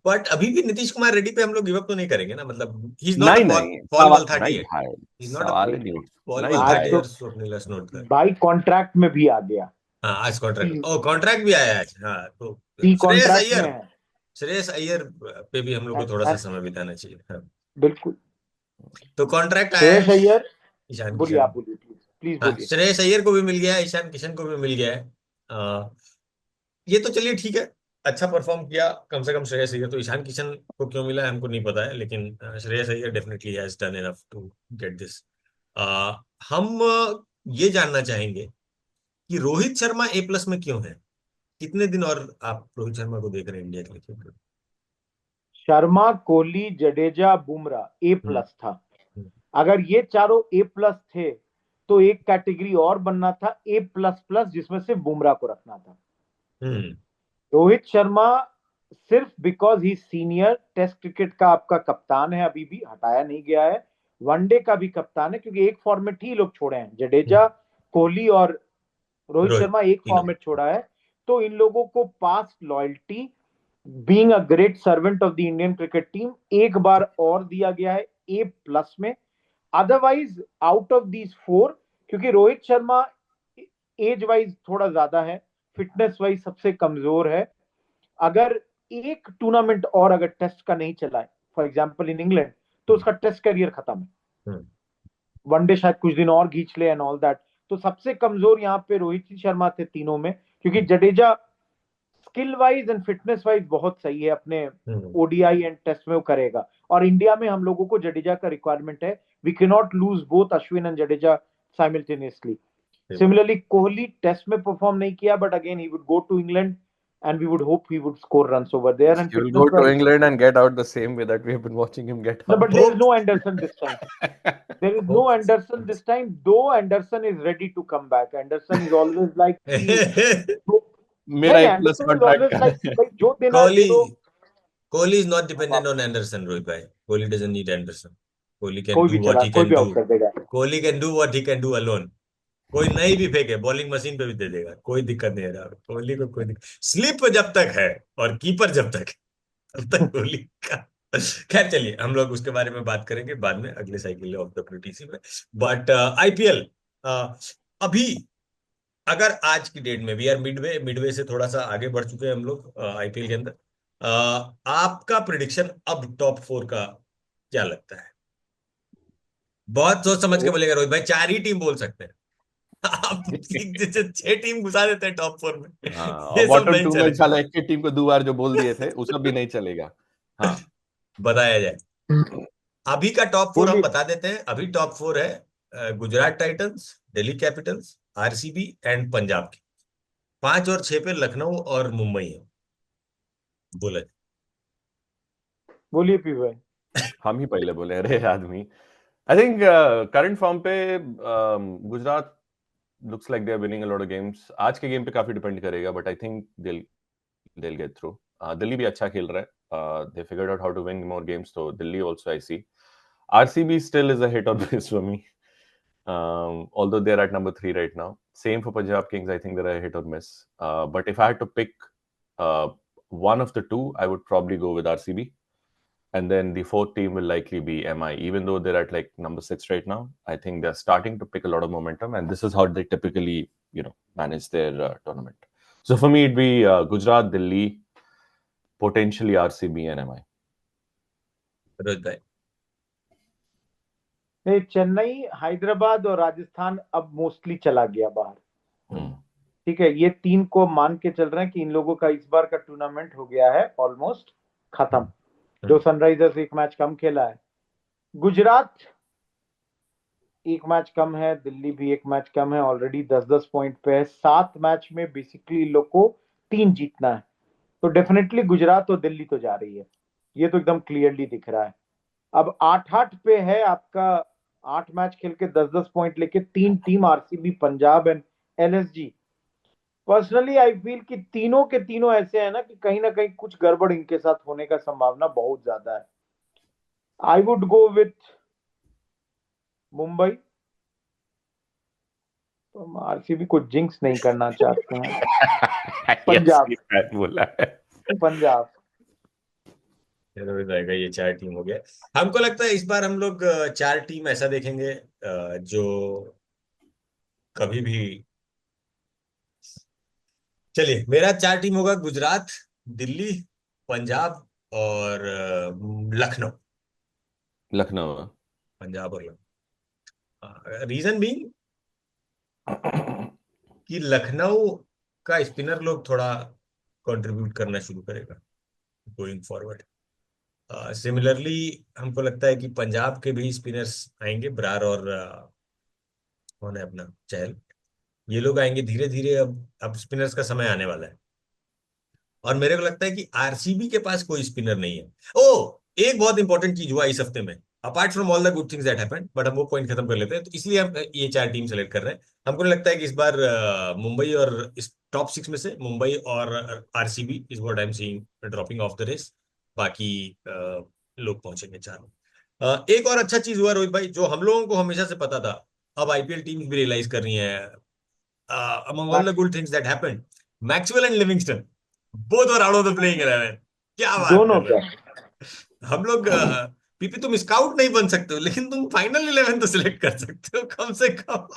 But अभी भी नीतीश कुमार रेड्डी पे हम लोग गिव अप तो नहीं करेंगे ना, मतलब ही इज नॉट अ नहीं फॉल वाल नहीं 38, भाई, ही इज नॉट अ सवाल ही नहीं। फॉल नहीं वाल भाई, आज 30 तो इयर्स स्वप्निल, लेट्स नोट कर। भाई कॉन्ट्रैक्ट में भी आ गया, हाँ आज कॉन्ट्रैक्ट, ओ कॉन्ट्रैक्ट भी आया आज। हाँ तो टी श्रेयस कॉन्ट्रैक्ट में अय्यर, है। श्रेयस अय्यर पे भी हम लोग को थोड़ा सा समय बिताना चाहिए। हाँ। बिल्कुल। तो कॉन्ट्रैक्ट आया श्रेयस है अय्यर, ईशान बोलिए, किशन। आप बोलिए, प्लीज प्लीज हाँ बोलिए। श्रेयस अय्यर को भी मिल गया है, ईशान किशन को भी मिल गया है। ये तो चलिए ठीक है, अच्छा परफॉर्म किया कम से कम श्रेयस अय्यर। तो ईशान किशन को क्यों मिला है हमको नहीं पता है, लेकिन Shreyas Iyer definitely has done enough to get this. हम ये जानना चाहेंगे कि रोहित शर्मा A+ में क्यों है? कितने दिन और आप रोहित शर्मा को देख रहे हैं इंडिया के लिए? शर्मा, कोहली, जडेजा, बुमराह A+ था। हम्म, अगर ये चारों A+ थे तो एक कैटेगरी और बनना था A++, जिसमें से बुमराह को रखना था। हम्म, रोहित शर्मा सिर्फ बिकॉज ही सीनियर, टेस्ट क्रिकेट का आपका कप्तान है, अभी भी हटाया नहीं गया है, वनडे का भी कप्तान है, क्योंकि एक फॉर्मेट ही लोग छोड़े हैं, जडेजा, कोहली और रोहित रोहित शर्मा एक तीनों। फॉर्मेट छोड़ा है। तो इन लोगों को past loyalty, being a great servant of the Indian cricket team, एक बार और दिया गया है A+ में। अदरवाइज आउट ऑफ दीज 4, क्योंकि रोहित शर्मा एज वाइज थोड़ा ज्यादा है, फिटनेस वाइज सबसे कमजोर है, अगर एक टूर्नामेंट और अगर टेस्ट का नहीं चला है, फॉर एग्जांपल इन इंग्लैंड, तो उसका टेस्ट करियर खत्म है। हम्म, वनडे शायद कुछ दिन और खींच ले एंड ऑल दैट। तो सबसे कमजोर यहाँ पे रोहित ही शर्मा थे तीनों में, क्योंकि Jadeja skill wise and fitness wise बहुत सही है, अपने हम्म, ओडीआई एंड टेस्ट में वो करेगा। और इंडिया में हम लोगों को जडेजा का रिक्वायरमेंट है, we can not lose both Ashwin and Jadeja simultaneously. Similarly, Kohli test में perform नहीं किया, but again he would go to England and we would hope he would score runs over there. And he will go fitness to wise, England and get out the same way that we have been watching him get no, out. but there is no Anderson this time. There is no Hope. Anderson this time, though Anderson is ready to come back. Anderson is always like मेरा नहीं, A+ Anderson is contract always का like है। भाई जो देना है दे Kohli, दो। Kohli is not dependent on Anderson, Rohit bhai. Kohli doesn't need Anderson. Kohli can कोई do भी what चला, he कोई can भी do. आउट कर देगा। Kohli can do what he can do alone. कोई नहीं भी फेंके बॉलिंग मशीन पे भी दे देगा, कोई दिक्कत नहीं है रहा कोहली को, कोई दिक्कत। स्लिप जब तक है और कीपर जब तक है तब तक कोहली का। खैर चलिए, हम लोग उसके बारे में बात करेंगे बाद में, अगले साइकिल ऑफ द WTC में। बट IPL अभी, अगर आज की डेट में वी आर मिडवे से थोड़ा सा आगे बढ़ चुके हैं हम लोग IPL के अंदर, आपका प्रिडिक्शन अब टॉप 4 का क्या लगता है? बहुत सोच समझ के बोलेगा रोहित भाई, 4 ही टीम बोल सकते हैं। आप 6 टीम घुसा देते हैं टॉप 4 में, और ये सब बॉटम नहीं 2 में चलेगा। साला एक ही टीम को 2 बार जो बोल दिए थे वो सब भी नहीं चलेगा। हाँ बताया जाए अभी का टॉप 4 हम बोलिए। बता देते हैं। अभी टॉप 4 है Gujarat Titans, Delhi Capitals, RCB and Punjab की। 5 और 6 पे लखनऊ और मुंबई है। बोला जाए। बोलिए पी भाई। हम ही पहले बोले, अरे आदमी। आई थिंक करंट फॉर्म पे Gujarat looks like they are winning a lot of games. आज के गेम पे काफी डिपेंड करेगा, but I think they'll get through. Delhi भी अच्छा खेल रहा है, they figured out how to win more games, तो Delhi also I see. RCB still is a hit or miss for me. Although they're at number 3 right now. Same for Punjab Kings. I think they're a hit or miss. But if I had to pick one of the two, I would probably go with RCB. And then the fourth team will likely be MI. Even though they're at like number 6 right now, I think they're starting to pick a lot of momentum. And this is how they typically, manage their tournament. So for me, it'd be Gujarat, Delhi, potentially RCB and MI. Rohit भाई नहीं, चेन्नई, हैदराबाद और राजस्थान अब mostly चला गया बाहर। ठीक है, ये 3 को मान के चल रहे हैं कि इन लोगों का इस बार का टूर्नामेंट हो गया है ऑलमोस्ट खत्म। जो सनराइजर्स एक मैच कम खेला है, गुजरात एक मैच कम है, दिल्ली भी एक मैच कम है, ऑलरेडी 10-10 पॉइंट पे है। 7 मैच में बेसिकली इन लोग को 3 जीतना है, तो डेफिनेटली गुजरात और दिल्ली तो जा रही है, ये तो एकदम क्लियरली दिख रहा है। अब 8-8 पे है आपका, 8 मैच खेल के 10-10 पॉइंट लेके 3 team, RCB, Punjab and LSG. Personally I feel कि तीनों के तीनों ऐसे हैं ना कि कहीं ना कहीं कुछ गड़बड़ इनके साथ होने का संभावना बहुत ज्यादा है। I would go with Mumbai. तो हम आरसीबी को जिंक्स नहीं करना चाहते हैं। पंजाब, बोला है पंजाब। रोहित भाई का ये 4 टीम हो गया। हमको लगता है इस बार हम लोग 4 टीम ऐसा देखेंगे जो कभी भी, चलिए मेरा 4 टीम होगा गुजरात, दिल्ली, पंजाब और लखनऊ। लखनऊ। पंजाब और लखनऊ। रीजन भी कि लखनऊ का स्पिनर लोग थोड़ा कंट्रीब्यूट करना शुरू करेगा गोइंग फॉरवर्ड। सिमिलरली हमको लगता है कि पंजाब के भी स्पिनर्स आएंगे, ब्रार और कौन है अपना, चहल, ये लोग आएंगे धीरे धीरे। अब स्पिनर्स का समय आने वाला है। और मेरे को लगता है कि आरसीबी के पास कोई स्पिनर नहीं है। ओ, एक बहुत इंपॉर्टेंट चीज हुआ इस हफ्ते में, apart from all the good things that happened, but हम वो पॉइंट खत्म कर लेते हैं। तो इसलिए हम ये 4 टीम सेलेक्ट कर रहे हैं। हमको लगता है कि इस बार मुंबई और इस टॉप 6 में से मुंबई और RCB is what I am seeing dropping off the race. बाकी लोग पहुंचेंगे चारों। एक और अच्छा चीज हुआ रोहित भाई, जो हम लोगों को हमेशा से पता था, अब आईपीएल टीम भी रियलाइज कर रही है, among all the good things that happened, Maxwell and Livingstone both were out of the playing 11। क्या बात दोनों कर रहे हैं हम लोग। पीपी तुम स्काउट नहीं बन सकते हो, लेकिन तुम फाइनल 11 तो सिलेक्ट कर सकते हो कम से कम।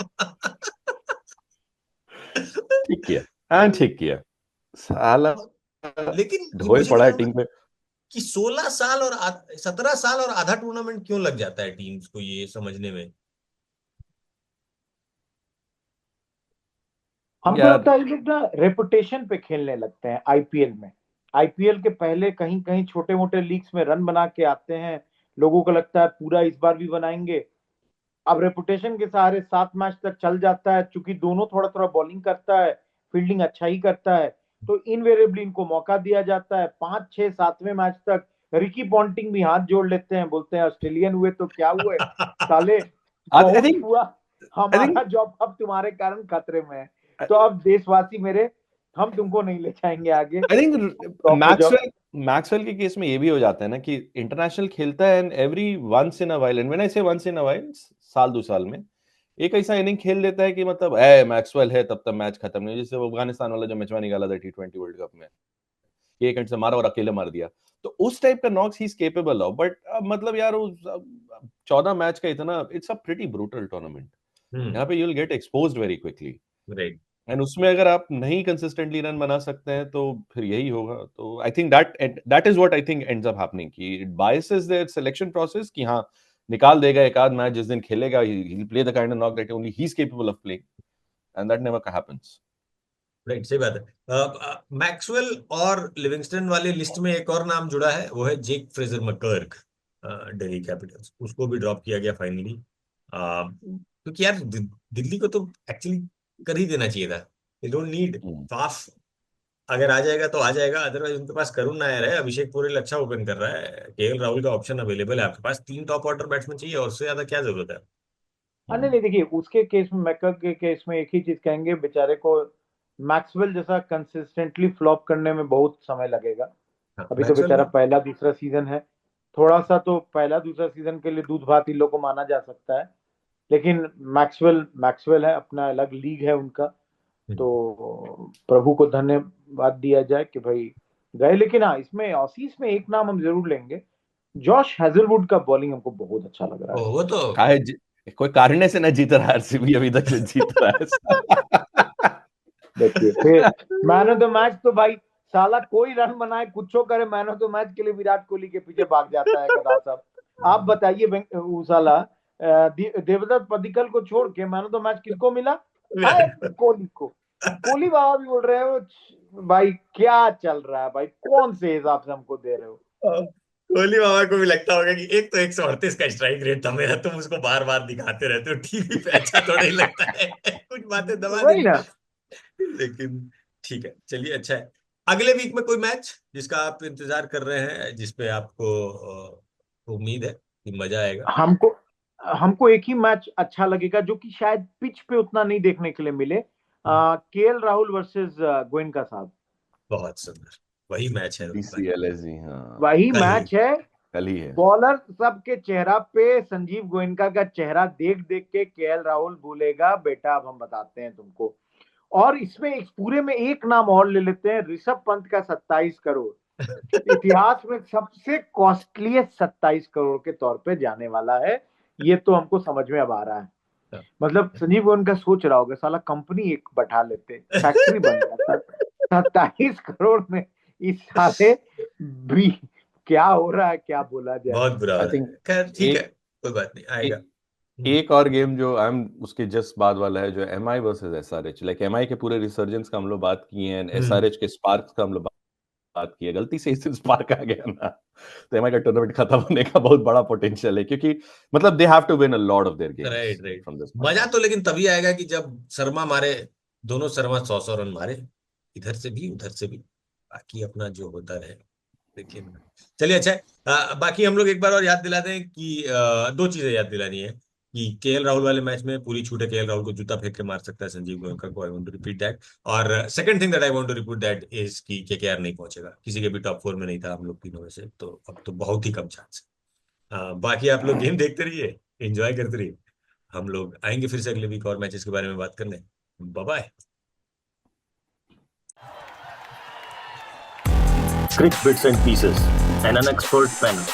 ठीक किया, ठीक किया साला। लेकिन ढोए मुझे पड़ा क्या है होगा टीम में कि 16 साल और 17 साल और आधा टूर्नामेंट क्यों लग जाता है टीम्स को ये समझने में। हमको यार। लगता है ये लोग ना रेपुटेशन पे खेलने लगते हैं आईपीएल में। आईपीएल के पहले कहीं कहीं छोटे मोटे लीग्स में रन बना के आते हैं, लोगों को लगता है पूरा इस बार भी बनाएंगे। अब रेपुटेशन के सहारे 7 मैच तक चल जाता है, चूंकि दोनों थोड़ा थोड़ा बॉलिंग करता है, फील्डिंग अच्छा ही करता है, तो इनवेरिएबली इनको मौका दिया जाता है। 5, 6, 7वें मैच तक रिकी पॉन्टिंग भी हाथ जोड़ लेते हैं, बोलते हैं ऑस्ट्रेलियन हुए तो क्या हुए साले, I बहुत think हुआ, I हमारा think जॉब अब तुम्हारे कारण खतरे में है। तो अब देशवासी मेरे, हम तुमको नहीं ले जाएंगे आगे। I think टॉप हो जाओ। मैक्सवेल के केस में ये भी हो जाता है ना कि इंटरनेशनल खेलता है and every once in a while, and when I say once in a while, साल 2 साल में एक ऐसा इनिंग खेल लेता है कि मतलब मैक्सवेल है तब तक मैच खत्म नहीं। जैसे वो अफगानिस्तान वाला जो मैचवा निकाला था T20 वर्ल्ड कप में, एक एंड से मारा और अकेले मार दिया, तो उस टाइप का knocks he is capable of. But मतलब यार वो 14 मैच का इतना, it's a pretty brutal tournament. यहाँ पे you will get exposed very quickly, right. And उसमें अगर आप नहीं कंसिस्टेंटली रन बना सकते हैं तो फिर यही होगा। तो I think that is what I think ends up happening, कि it biases their selection process, कि हाँ निकाल देगा एक आध मैच जिस दिन खेलेगा, he will play the kind of knock that only he is capable of playing, and that never happens. Right, सही बात है। मैक्सवेल और लिविंगस्टन वाले लिस्ट में एक और नाम जुड़ा है, वो है जेक फ्रेजर मकर्क, दिल्ली कैपिटल्स। उसको भी ड्रॉप किया गया फाइनली, क्योंकि यार दिल्ली को तो एक्चुअली कर ही देना चाहिए था। दे डोंट नीड फाफ, अगर आ जाएगा तो आ जाएगा, अदरवाइज उनके पास करुण नायर है, अभिषेक पुरी अच्छा ओपन कर रहा है, केएल राहुल का ऑप्शन अवेलेबल है आपके पास, 3 टॉप ऑर्डर बैट्समैन चाहिए, और उससे ज्यादा क्या जरूरत है। नहीं नहीं, देखिए उसके केस में, मैकर के केस में एक ही चीज कहेंगे, बेचारे को मैक्सवेल जैसा कंसिस्टेंटली फ्लॉप करने में बहुत समय लगेगा। हाँ, अभी तो मैक्सवेल बेचारा पहला दूसरा सीजन है, थोड़ा सा तो पहला दूसरा सीजन के लिए दूध भात इन लोग को माना जा सकता है। लेकिन मैक्सवेल है, अपना अलग लीग है उनका, तो प्रभु को धन्यवाद दिया जाए कि भाई गए। लेकिन हाँ, इसमें ऑसीस में एक नाम हम जरूर लेंगे, जॉश हैजलवुड का बॉलिंग हमको बहुत अच्छा लग रहा है। वो तो कोई कारण से ना जीत रहा है आरसीबी अभी तक जो जीत रहा है। देखिए फिर मैन ऑफ द मैच तो भाई साला कोई रन बनाए कुछ करे, मैन ऑफ द मैच के लिए विराट कोहली के पीछे भाग जाता है गदा साहब। आप बताइए वो साला देवदत्त पडिक्कल को छोड़ के मैन ऑफ द मैच किसको मिला? कोहली को। कोहली बाबा भी बोल रहे हो भाई क्या चल रहा है भाई, कौन से हिसाब से हमको दे रहे हो? कोहली मामा को भी लगता होगा कि एक तो 138 का स्ट्राइक रेट था मेरा, तुम उसको बार बार दिखाते रहते हो टीवी पे, अच्छा थोड़ा ही लगता है कुछ बातें दबा वही देंगे। ना। लेकिन ठीक है, चलिए अच्छा है। अगले वीक में कोई मैच जिसका आप इंतजार कर रहे हैं, जिसपे आपको उम्मीद है कि मजा आएगा? हमको एक ही मैच अच्छा लगेगा जो कि शायद पिच पे उतना नहीं देखने के लिए मिले, केएल राहुल वर्सेस गोयनका साहब। बहुत सुंदर, वही मैच है। DCLSG, हाँ वही कल ही मैच है। कल ही है। बॉलर सबके चेहरा पे संजीव गोयनका का चेहरा देख देख के केएल राहुल बोलेगा बेटा अब हम बताते हैं तुमको। और इसमें इस पूरे में एक नाम और ले लेते हैं, ऋषभ पंत का 27 करोड़ इतिहास में सबसे कॉस्टलीस्ट 27 करोड़ के तौर पे जाने वाला है। ये तो हमको समझ में अब आ रहा है। मतलब संजीव गोयनका सोच रहा होगा साला कंपनी एक बैठा लेते, फैक्ट्री बन जाता। 27 करोड़ में इस साले भी क्या हो रहा है, क्या बोला जाए। बहुत बुरा हो आई रहा है। थिंक खैर ठीक है, कोई बात नहीं, आएगा। एक और गेम जो आई एम उसके जस्ट बाद वाला है, जो MI versus SRH। Like MI के पूरे रिसर्जेंस का हम लोग बात किए हैं, SRH के स्पार्क्स का हम लोग बात की है। गलती से इस स्पार्क आ गया ना, तो MI का टूर्नामेंट खत्म होने का बहुत बड़ा पोटेंशियल है, क्योंकि मतलब they have to win a lot of their games. Right. मजा तो लेकिन तभी आएगा कि जब शर्मा मारे, दोनों शर्मा 100 रन मारे, इधर से भी उधर से भी, बाकी अपना जो होता रहे। लेकिन चलिए अच्छा है। बाकी हम लोग एक बार और याद दिला दें कि दो चीजें याद दिलानी है कि केएल राहुल वाले मैच में पूरी छूट है, केएल राहुल को जूता फेंक के मार सकता है संजीव गोयनका को। I want to repeat that. और second thing that I want to repeat that is कि केकेआर नहीं पहुंचेगा, किसी के भी टॉप 4 में नहीं था हम लोग तीनों में से, तो अब तो बहुत ही कम चांस है। बाकी आप लोग गेम देखते रहिए, एंजॉय करते रहिए। हम लोग आएंगे फिर से अगले वीक और मैचेस के बारे में बात करने। Bye bye. Crick Bits and Pieces, an unexpert panel.